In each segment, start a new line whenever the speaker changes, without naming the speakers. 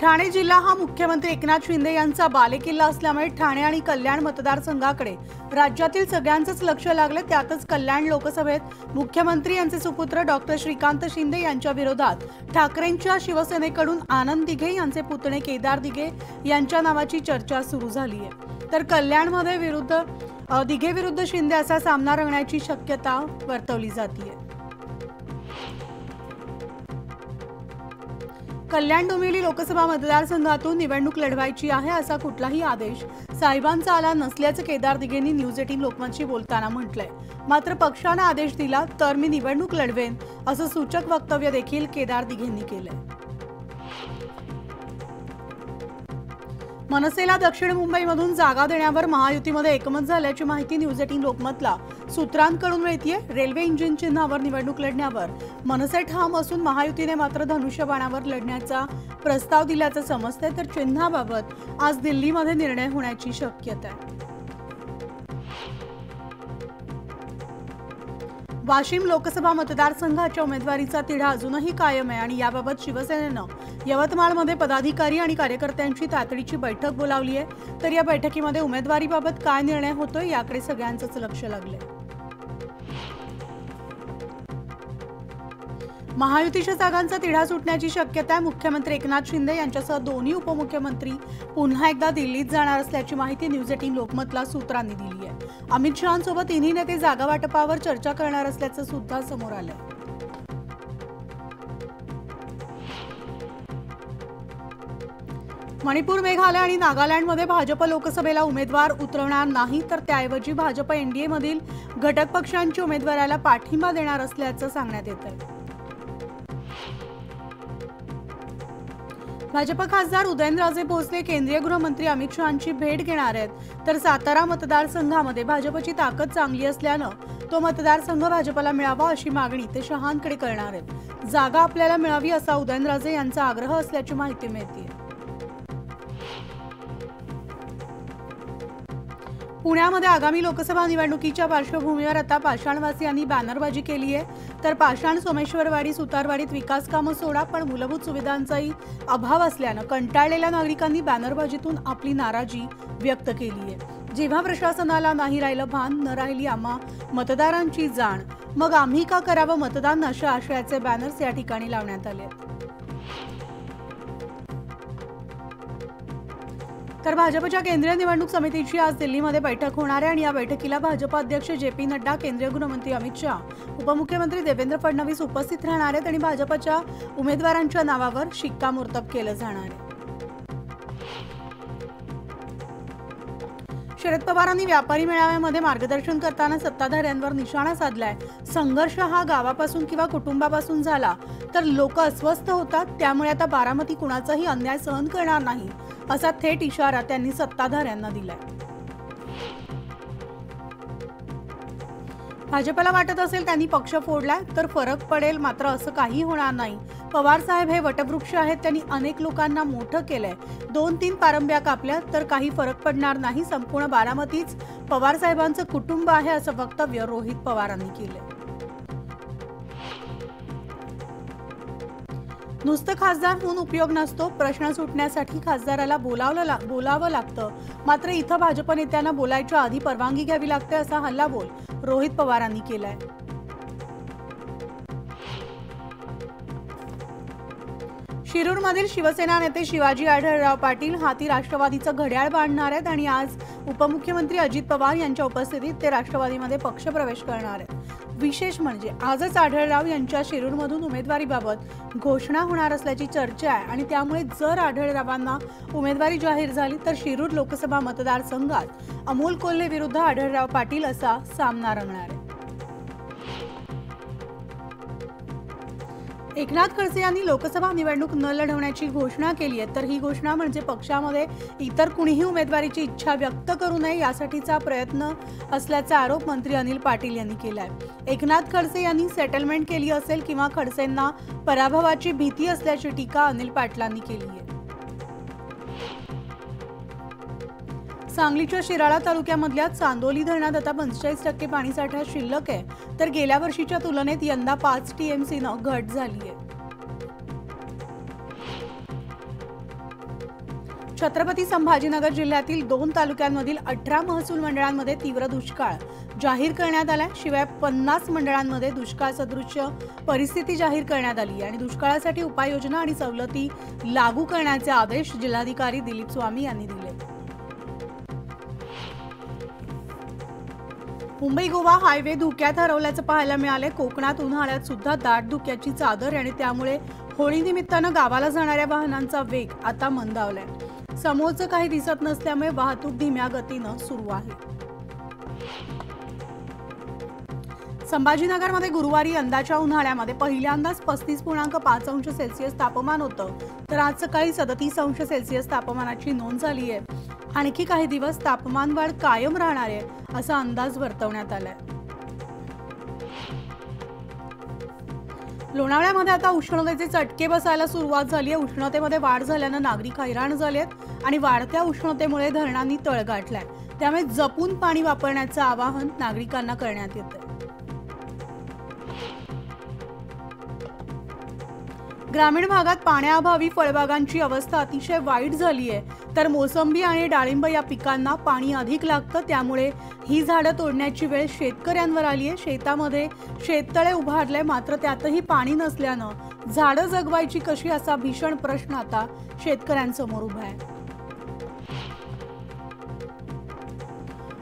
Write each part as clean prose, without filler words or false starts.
ठाणे जिल्हा हा मुख्यमंत्री एकनाथ शिंदे यांचा बालेकिल्ला असल्यामुळे ठाणे आणि कल्याण मतदारसंघाकडे राज्यातील सगळ्यांचंच लक्ष लागले। त्यातच कल्याण लोकसभेत मुख्यमंत्री यांचे सुपुत्र डॉक्टर श्रीकांत शिंदे यांच्या विरोधात ठाकरेंच्या शिवसेनेकडून आनंद दिघे यांचे पुतणे केदार दिघे यांच्या नावाची चर्चा सुरू झाली आहे। तर कल्याणमध्ये दिघे विरुद्ध शिंदे असा सामना रंगण्याची शक्यता वर्तवली जाते। कल्याण डोंबिवली लोकसभा मतदारसंघातून निवडणूक लढवायची आहे असा कुठलाही आदेश साहेबांचा आला नसल्याचं केदार दिघेंनी न्यूज 18 लोकमतशी बोलताना म्हटलंय। मात्र पक्षाने आदेश दिला तर मी निवडणूक लढवेन असं सूचक वक्तव्य देखील केदार दिघेंनी केलंय। मनसेला दक्षिण मुंबईमधून जागा देण्यावर महायुतीमध्ये एकमत झाल्याची माहिती न्यूज 18 लोकमतला सूत्रांकडून मिळतेय। रेल्वे इंजिन चिन्हावर निवडणूक लढण्यावर मनसे ठाम असून महायुतीने मात्र धनुष्यबाणावर लढण्याचा प्रस्ताव दिल्याचं समजतंय। तर चिन्हाबाबत आज दिल्लीमध्ये निर्णय होण्याची शक्यता आहे। वाशिम लोकसभा मतदारसंघाच्या उमेदवारीचा तिढा अजूनही कायम आहे आणि याबाबत शिवसेनेनं यवतमाळमध्ये पदाधिकारी आणि कार्यकर्त्यांची तातडीची बैठक बोलावली आहे। तर या बैठकीमध्ये उमेदवारीबाबत काय निर्णय होतोय याकडे सगळ्यांचंच लक्ष लागलंय। महायुतीच्या जागांचा तिढा सुटण्याची शक्यता आहे। मुख्यमंत्री एकनाथ शिंदे यांच्यासह दोन्ही उपमुख्यमंत्री पुन्हा एकदा दिल्लीत जाणार असल्याची माहिती न्यूज 18 लोकमतला सूत्रांनी दिली आहे। अमित शहांसोबत तिन्ही नेते जागा वाटपावर चर्चा करणार असल्याचं सुद्धा समोर आलंय। मणिपूर, मेघालय आणि नागालँडमध्ये भाजप लोकसभेला उमेदवार उतरवणार नाही तर त्याऐवजी भाजप एनडीए मधील घटक पक्षांच्या उमेदवाराला पाठिंबा देणार असल्याचं सांगण्यात येतंय। भाजप खासदार उदयनराजे भोसले केंद्रीय गृहमंत्री अमित शहांची भेट घेणार आहेत। तर सातारा मतदारसंघामध्ये भाजपची ताकद चांगली असल्यानं तो मतदारसंघ भाजपला मिळावा अशी मागणी ते शहांकडे करणार आहेत। जागा आपल्याला मिळावी असा उदयनराजे यांचा आग्रह असल्याची माहिती मिळते। पुण्यामध्ये आगामी लोकसभा निवडणुकीच्या पार्श्वभूमीवर आता पाषाणवासियांनी बॅनरबाजी केली आहे। तर पाषाण, सोमेश्वरवाडी, सुतारवाडीत विकास कामं सोडा पण मूलभूत सुविधांचाही अभाव असल्यानं कंटाळलेल्या नागरिकांनी बॅनरबाजीतून आपली नाराजी व्यक्त केली आहे। जेव्हा प्रशासनाला नाही राहिलं भान, न राहिली आम्हा मतदारांची जाण, मग आम्ही का करावं मतदान अशा आशयाचे बॅनर्स या ठिकाणी लावण्यात आले आहेत। तर भाजपच्या केंद्रीय निवडणूक समितीची आज दिल्लीमध्ये बैठक होणार आहे आणि या बैठकीला भाजप अध्यक्ष जे.पी. नड्डा, केंद्रीय गृहमंत्री अमित शहा, उपमुख्यमंत्री देवेंद्र फडणवीस उपस्थित राहणार आहेत आणि भाजपच्या उमेदवारांच्या नावावर शिक्कामोर्तब केलं जाणार आहे। शरद पवारांनी व्यापारी मेळाव्यामध्ये मार्गदर्शन करताना सत्ताधाऱ्यांवर निशाणा साधलाय। संघर्ष हा गावापासून किंवा कुटुंबापासून झाला तर लोक अस्वस्थ होतात, त्यामुळे आता बारामती कुणाचाही अन्याय सहन करणार नाही असा थेट इशारा त्यांनी सत्ताधाऱ्यांना दिलाय। भाजपला वाटत असेल त्यांनी पक्ष फोडलाय तर फरक पडेल, मात्र असं काही होणार नाही। पवार साहेब हे वटवृक्ष आहेत, त्यांनी अनेक लोकांना मोठं केलंय। 2-3 पारंब्या कापल्या तर काही फरक पडणार नाही। संपूर्ण बारामतीच पवार साहेबांचं कुटुंब आहे असं वक्तव्य रोहित पवारांनी केलंय। नुसतं खासदार होऊन उपयोग नसतो, प्रश्न सुटण्यासाठी खासदाराला बोलावं लागतं। मात्र इथं भाजप नेत्यांना बोलायच्या आधी परवानगी घ्यावी लागते असा हल्लाबोल रोहित पवारांनी केलाय। शिरूरमधील शिवसेना नेते शिवाजी आढळराव पाटील हाती राष्ट्रवादीचं घड्याळ बांधणार आहेत आणि आज उपमुख्यमंत्री अजित पवार यांच्या उपस्थितीत ते राष्ट्रवादीमध्ये पक्षप्रवेश करणार आहेत। विशेष म्हणजे आजच आढळराव यांच्या शिरूरमधून उमेदवारीबाबत घोषणा होणार असल्याची चर्चा आहे आणि त्यामुळे जर आढळरावांना उमेदवारी जाहीर झाली तर शिरूर लोकसभा मतदारसंघात अमोल कोल्हे विरुद्ध आढळराव पाटील असा सामना रंगणार आहे। एकनाथ खडसे यांनी लोकसभा निवडणूक न लढवण्याची घोषणा केली आहे। तर ही घोषणा म्हणजे पक्षामध्ये इतर कुणीही उमेदवारीची इच्छा व्यक्त करू नये यासाठीचा प्रयत्न असल्याचा आरोप मंत्री अनिल पाटील यांनी केलाय। एकनाथ खडसे यांनी सेटलमेंट केली असेल किंवा खडसेंना पराभवाची भीती असल्याची टीका अनिल पाटलांनी केली आहे। सांगलीच्या शिराळा तालुक्यामधल्या चांदोली धरणात आता 45% पाणीसाठा शिल्लक आहे। तर गेल्या वर्षीच्या तुलनेत यंदा 5 TMCनं घट झाली आहे। छत्रपती संभाजीनगर जिल्ह्यातील 2 तालुक्यांमधील 18 महसूल मंडळांमध्ये तीव्र दुष्काळ जाहीर करण्यात आला। शिवाय 50 मंडळांमध्ये दुष्काळ सदृश परिस्थिती जाहीर करण्यात आली आणि दुष्काळासाठी उपाययोजना आणि सवलती लागू करण्याचे आदेश जिल्हाधिकारी दिलीप स्वामी यांनी दिले। मुंबई गोवा हायवे धुक्यात हरवल्याचं पाहायला मिळाले। कोकणात उन्हाळ्यात सुद्धा दाट धुक्याची चादर आणि त्यामुळे होळी निमित्तानं गावाला जाणाऱ्या वाहनांचा वेग आता मंदावलाय। समोरचं काही दिसत नसल्यामुळे वाहतूक धीम्या गतीनं सुरू आहे। संभाजीनगरमध्ये गुरुवारी यंदाच्या उन्हाळ्यामध्ये पहिल्यांदाच 35.5 अंश सेल्सिअस तापमान होतं, तर आज सकाळी 37 अंश सेल्सिअस तापमानाची नोंद झाली आहे। आणखी काही दिवस तापमान वाढ कायम राहणार आहे असा अंदाज वर्तवण्यात आलाय। लोणावळ्यामध्ये आता उष्णतेचे चटके बसायला सुरुवात झाली आहे। उष्णतेमध्ये वाढ झाल्यानं नागरिक हैराण झालेत आणि वाढत्या उष्णतेमुळे धरणांनी तळ गाठलाय, त्यामुळे जपून पाणी वापरण्याचं आवाहन नागरिकांना करण्यात येतंय। ग्रामीण भागात पाण्याअभावी फळबागांची अवस्था अतिशय वाईट झाली आहे, तर मोसंबी आणि डाळिंब या पिकांना पाणी अधिक लागतं, त्यामुळे ही झाडं तोडण्याची वेळ शेतकऱ्यांवर आली आहे। शेतामध्ये शेततळे उभारले, मात्र त्यातही पाणी नसल्यानं झाडं जगवायची कशी असा भीषण प्रश्न आता शेतकऱ्यांसमोर उभा आहे।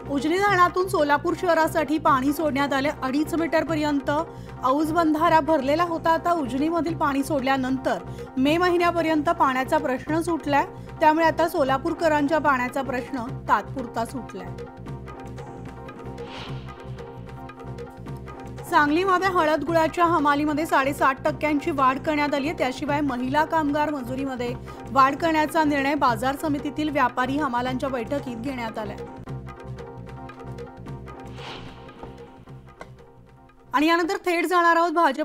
उजनी धरणातून सोलापूर शहरासाठी पाणी सोडण्यात आले। 2.5 मीटर पर्यंत औज बंधारा भरलेला होता। आता उजनीमधील पाणी सोडल्यानंतर मे महिन्यापर्यंत पाण्याचा प्रश्न सुटलाय, त्यामुळे आता सोलापूरकरांच्या पाण्याचा प्रश्न तात्पुरता सुटलाय। सांगलीमध्ये हळद गुळाच्या हमालीमध्ये 7.5% वाढ करण्यात आली आहे। त्याशिवाय महिला कामगार मजुरीमध्ये वाढ करण्याचा निर्णय बाजार समितीतील व्यापारी हमालांच्या बैठकीत घेण्यात आलाय। आणि यानंतर थेट जाणार आहोत भाजपचे